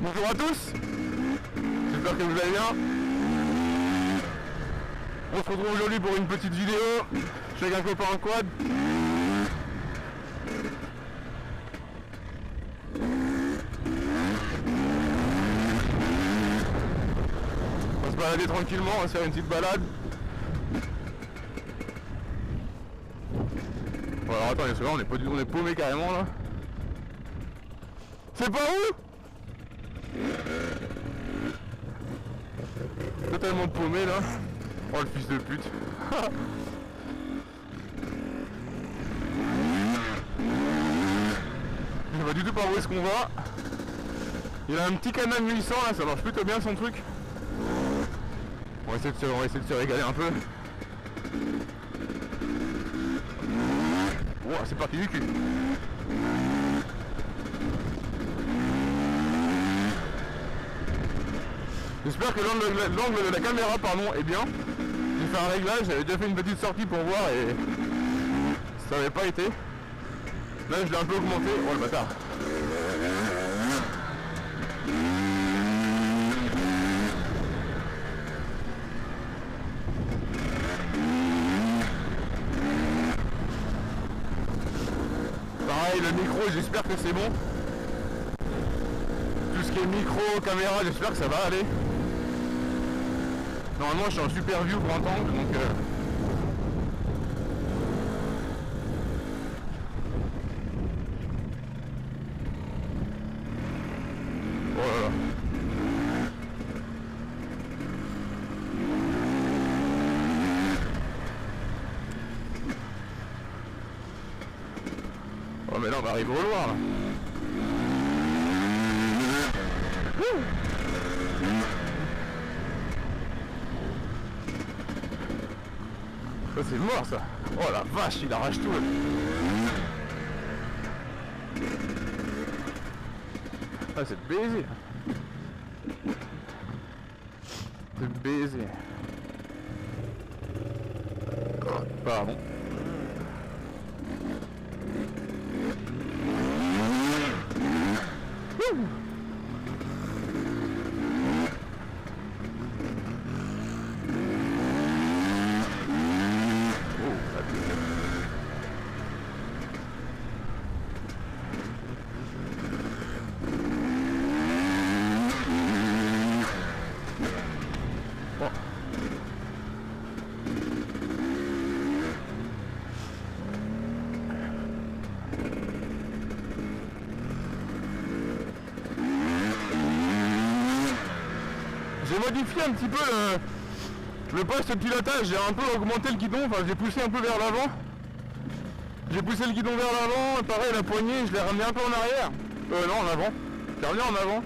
Bonjour à tous, j'espère que vous allez bien. On se retrouve aujourd'hui pour une petite vidéo. Je suis avec un copain en quad. On va se balader tranquillement, on va se faire une petite balade. Bon, alors attends, on est pas du tout, on est paumé carrément là. C'est pas où? Totalement paumé là. Oh le fils de pute. Je sais pas du tout par où est-ce qu'on va. Il a un petit canal 800 là, ça marche plutôt bien son truc. On va essayer de se régaler un peu. Oh, c'est parti du cul. J'espère que l'angle de la caméra est bien. J'ai fait un réglage, j'avais déjà fait une petite sortie pour voir et ça n'avait pas été. Là je l'ai un peu augmenté. Oh le bâtard. Pareil, le micro, j'espère que c'est bon. Tout ce qui est micro, caméra, j'espère que ça va aller. Normalement je suis en super view grand angle donc oh là là. Oh mais là on va arriver au loin là. Ça c'est mort ça. Oh la vache, il arrache tout. Ah c'est baisé. C'est baisé. Pardon. J'ai modifié un petit peu le poste de pilotage, j'ai un peu augmenté le guidon, enfin j'ai poussé un peu vers l'avant. J'ai poussé le guidon vers l'avant, pareil la poignée, je l'ai ramené un peu en arrière. Non en avant. Je l'ai ramené en avant.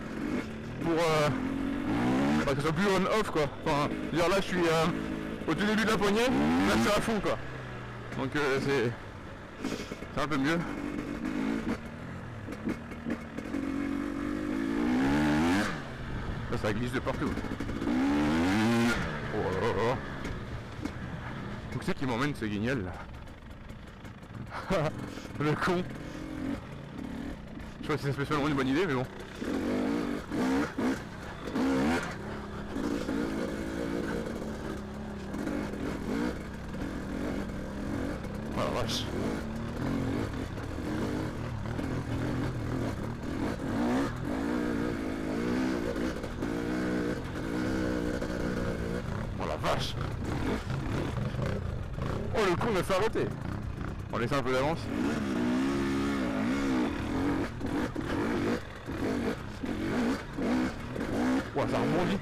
Pour que ce soit plus on-off quoi. Enfin, dire là je suis au tout début de la poignée, là c'est à fond quoi. Donc c'est un peu mieux. Là ça glisse de partout. Oh là là. Donc c'est qui m'emmène ce guignol là. Le con. Je sais pas si c'est spécialement une bonne idée mais bon. Oh la vache. Oh la vache. Oh le con va s'arrêter. On laisse un peu d'avance. Ouah, ça rebondit.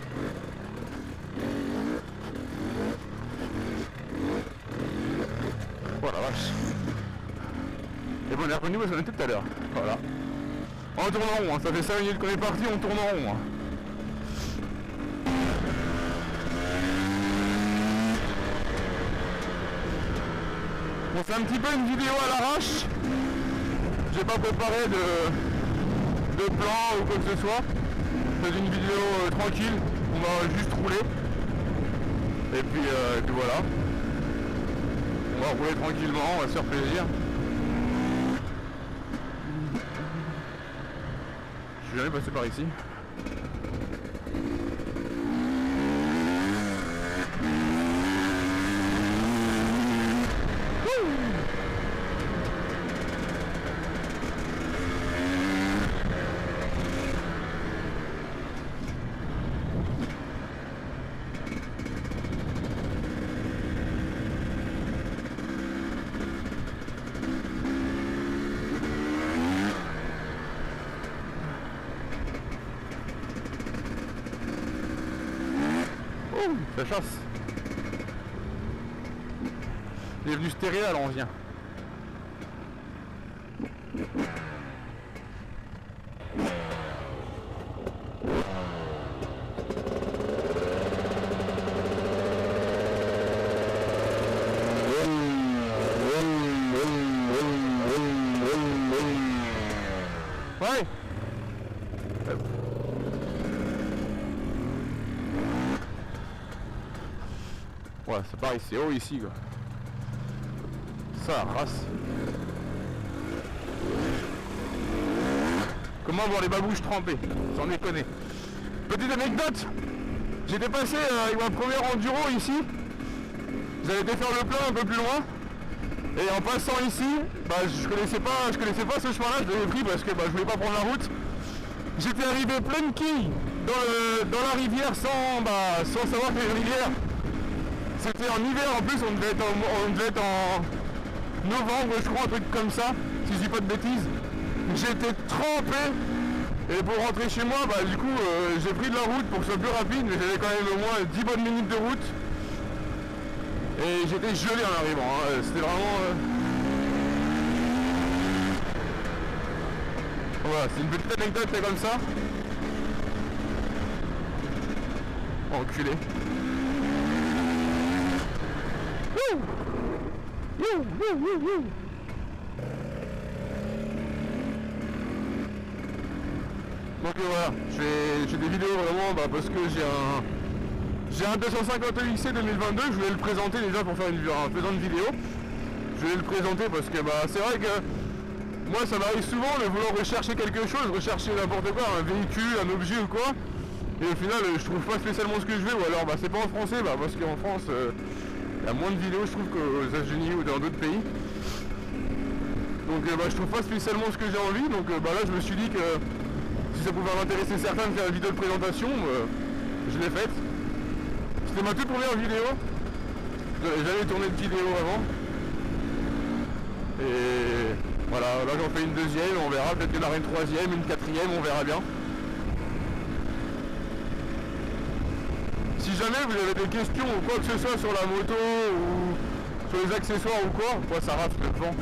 Oh la vache. Et bon on est revenu où on était tout à l'heure. Voilà. On tourne en rond, hein. Ça fait 5 minutes qu'on est parti, on tourne en rond. Hein. Bon c'est un petit peu une vidéo à l'arrache. J'ai pas préparé de plan ou quoi que ce soit. C'est une vidéo tranquille, on va juste rouler. Et puis voilà. On va rouler tranquillement, on va se faire plaisir. Je suis jamais passé par ici. Ça chasse. Il est venu se terrer là, l'ancien. Ouais. Ouais, c'est pareil, c'est haut ici quoi. Ça race. Comment voir les babouches trempées, sans déconner. Petite anecdote, j'étais passé avec ma première enduro ici. J'avais été faire le plein un peu plus loin. Et en passant ici, bah, je connaissais pas ce chemin-là, je l'avais pris parce que je voulais pas prendre la route. J'étais arrivé pleine quille dans la rivière sans savoir qu'il y avait une rivière. C'était en hiver en plus, on devait être en novembre je crois, un truc comme ça, si je dis pas de bêtises. J'étais trempé et pour rentrer chez moi, du coup j'ai pris de la route pour que ce soit plus rapide, mais j'avais quand même au moins 10 bonnes minutes de route. Et j'étais gelé en arrivant, hein. C'était vraiment... Voilà, c'est une petite anecdote comme ça. Enculé. Donc voilà, j'ai des vidéos vraiment parce que j'ai un 250 XC 2022, je voulais le présenter déjà pour faire un faisant de vidéo. Je voulais le présenter parce que c'est vrai que moi ça m'arrive souvent de vouloir rechercher quelque chose, rechercher n'importe quoi, un véhicule, un objet ou quoi. Et au final je trouve pas spécialement ce que je veux, ou alors c'est pas en français, parce qu'en France il y a moins de vidéos je trouve qu'aux États-Unis ou dans d'autres pays. Donc je trouve pas spécialement ce que j'ai envie, donc là je me suis dit que si ça pouvait m'intéresser certains de faire une vidéo de présentation, je l'ai faite. C'était ma toute première vidéo. J'avais jamais tourné de vidéo avant. Et voilà, là j'en fais une deuxième, on verra, peut-être qu'il y en aura une troisième, une quatrième, on verra bien. Si jamais vous avez des questions ou quoi que ce soit sur la moto ou sur les accessoires ou quoi, ça rate le vent.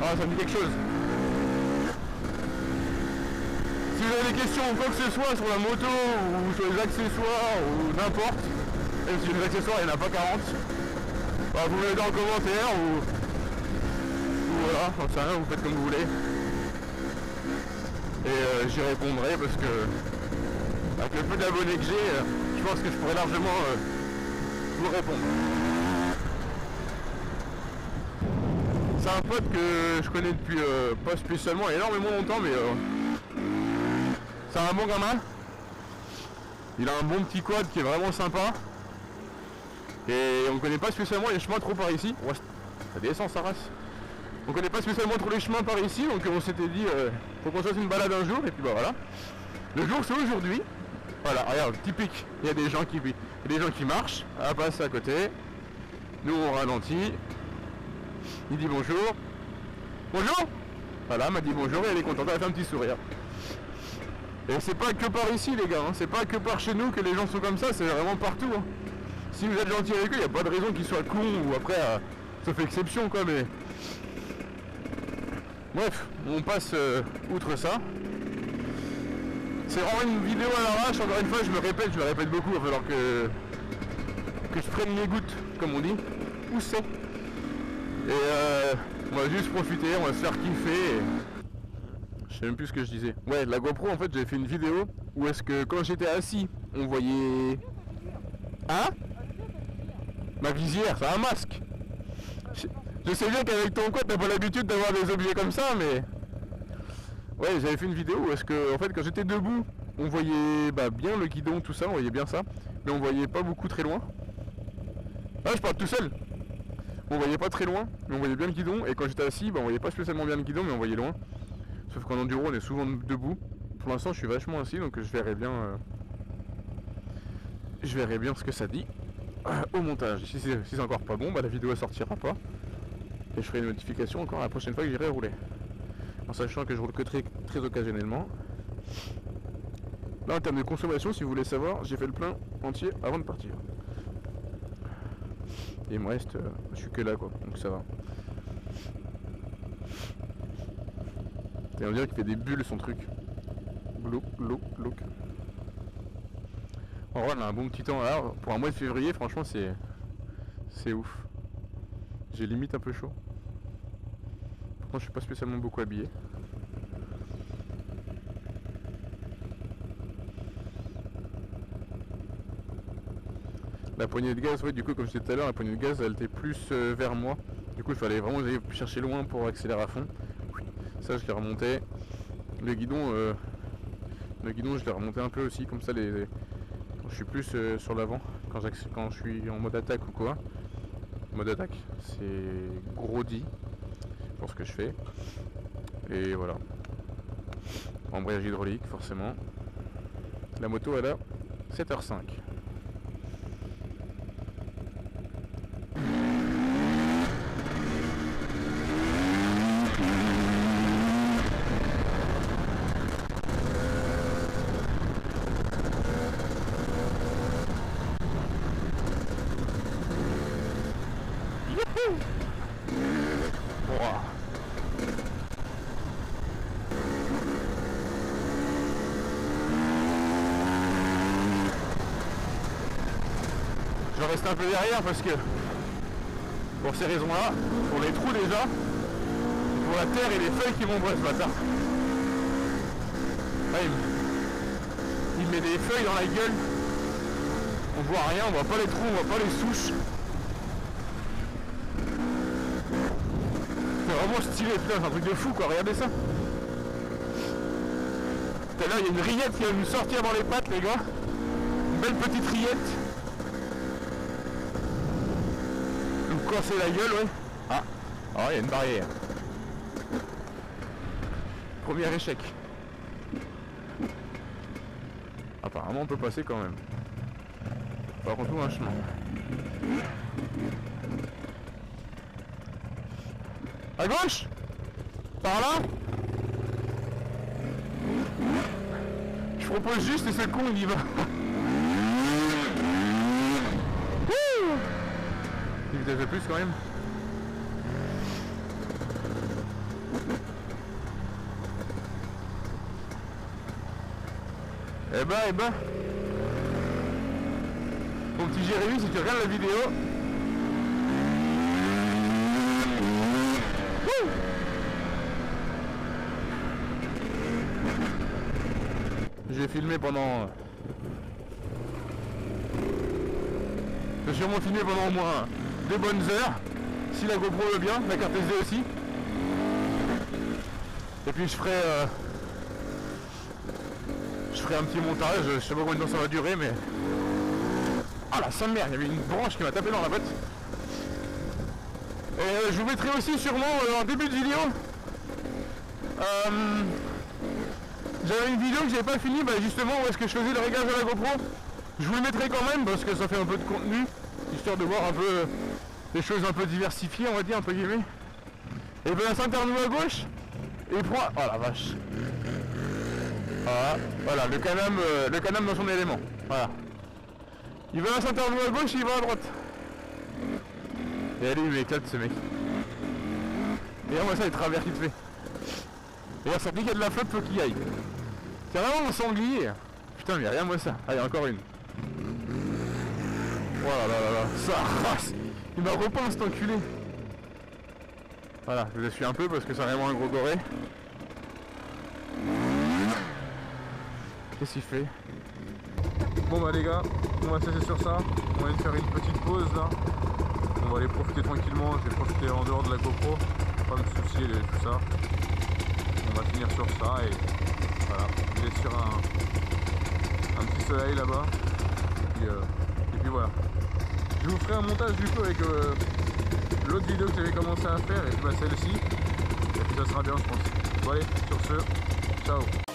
Ah, ça me dit quelque chose. Si vous avez des questions ou quoi que ce soit sur la moto ou sur les accessoires ou n'importe, même si les accessoires il n'y en a pas 40, vous me mettez en commentaire ou voilà, j'en sais rien, vous faites comme vous voulez. Et j'y répondrai parce que avec le peu d'abonnés que j'ai, je pense que je pourrais largement vous répondre. C'est un pote que je connais depuis pas spécialement énormément longtemps, mais c'est un bon gamin. Il a un bon petit quad qui est vraiment sympa. Et on connaît pas spécialement les chemins trop par ici. Ouais, ça descend sa race. On connaît pas spécialement trop les chemins par ici, donc on s'était dit faut qu'on fasse une balade un jour, et puis voilà. Le jour c'est aujourd'hui. Voilà, regarde, typique, il y a des gens qui marchent, à passer à côté. Nous on ralentit. Il dit bonjour. Bonjour. Voilà, elle m'a dit bonjour et elle est contente, elle a fait un petit sourire. Et c'est pas que par ici les gars, hein. C'est pas que par chez nous que les gens sont comme ça, c'est vraiment partout. Hein. Si vous êtes gentil avec eux, il n'y a pas de raison qu'ils soient cons ou après, sauf exception quoi, mais... Bref, on passe outre ça. C'est vraiment une vidéo à l'arrache, encore une fois je me répète beaucoup, il va falloir que je prenne mes gouttes, comme on dit. Où c'est? Et on va juste profiter, on va se faire kiffer. Et... Je sais même plus ce que je disais. Ouais, la GoPro en fait j'avais fait une vidéo où est-ce que quand j'étais assis, on voyait... Hein? Ma visière, c'est un masque. Je sais bien qu'avec ton quad t'as pas l'habitude d'avoir des objets comme ça, mais... Ouais, j'avais fait une vidéo où est-ce que, en fait, quand j'étais debout, on voyait bien le guidon, tout ça, on voyait bien ça, mais on voyait pas beaucoup très loin. Ah, je parle tout seul. On voyait pas très loin, mais on voyait bien le guidon, et quand j'étais assis, on voyait pas spécialement bien le guidon, mais on voyait loin. Sauf qu'en enduro, on est souvent debout. Pour l'instant, je suis vachement assis, donc je verrai bien ce que ça dit au montage. Si c'est encore pas bon, la vidéo elle sortira pas. Et je ferai une notification encore la prochaine fois que j'irai rouler. En sachant que je roule que très, très occasionnellement. Là, en termes de consommation, si vous voulez savoir, j'ai fait le plein entier avant de partir. Et il me reste, je suis que là quoi, donc ça va. Et on dirait qu'il fait des bulles son truc. Look. En vrai, on a un bon petit temps. Alors, pour un mois de février, franchement, c'est ouf. J'ai limite un peu chaud. Pourtant, je suis pas spécialement beaucoup habillé. La poignée de gaz, ouais, du coup, comme je disais tout à l'heure, la poignée de gaz, elle était plus vers moi. Du coup, il fallait vraiment aller chercher loin pour accélérer à fond. Ça, je l'ai remonté. Le guidon, je l'ai remonté un peu aussi, comme ça, quand je suis plus sur l'avant, quand je suis en mode attaque ou quoi. Mode attaque, c'est gros dit pour ce que je fais. Et voilà. Embrayage hydraulique, forcément. La moto, elle a 7h05. Je vais rester un peu derrière parce que pour ces raisons là, pour les trous déjà, pour la terre et les feuilles qui m'embrassent ce bâtard. Ah, il met des feuilles dans la gueule. On voit rien, on voit pas les trous, on voit pas les souches. C'est vraiment stylé, putain, c'est un truc de fou quoi, regardez ça. Tout à l'heure il y a une rillette qui va nous sortir dans les pattes les gars. Une belle petite rillette. Nous casser la gueule, ouais. Ah, il y a une barrière. Premier échec. Apparemment on peut passer quand même. Par contre, on trouve un chemin. À gauche? Par là? Je propose juste et c'est le con, il y va. Une vitesse de plus quand même. Eh ben. Mon petit Jérémy, si tu regardes la vidéo. J'ai filmé pendant... J'ai sûrement filmé pendant au moins 2 bonnes heures. Si la GoPro veut bien, la carte SD aussi. Et puis je ferai un petit montage, je sais pas combien de temps ça va durer mais... Ah la sainte merde, il y avait une branche qui m'a tapé dans la botte. Et je vous mettrai aussi sûrement en début de vidéo. J'avais une vidéo que j'avais pas fini, justement où est-ce que je faisais le réglage de la GoPro. Je vous le mettrai quand même parce que ça fait un peu de contenu, histoire de voir un peu des choses un peu diversifiées, on va dire entre guillemets. Et bien s'internouille à gauche et prend... Oh la vache. Voilà, le canam dans son élément. Voilà. Il va à s'internouiller à gauche et il va à droite. Et allez, il m'éclate ce mec. Et là, moi ça, il travers qu'il te fait. D'ailleurs, ça dit qu'il y a de la flotte, faut qu'il y aille. C'est vraiment un sanglier. Putain, mais regarde-moi ça. Allez, encore une. Voilà, là, ça race. Il m'a repeint cet enculé. Voilà, je le suis un peu parce que c'est vraiment un gros goré. Qu'est-ce qu'il fait? Bon les gars, on va se laisser sur ça. On va aller faire une petite pause là. On va aller profiter tranquillement. Je vais profiter en dehors de la GoPro. Pas me soucier de tout ça. va finir sur ça et voilà, il est sur un petit soleil là-bas. Et puis voilà. Je vous ferai un montage du coup avec l'autre vidéo que j'avais commencé à faire et puis bah, celle-ci. Et puis ça sera bien je pense. Bon allez, sur ce, ciao.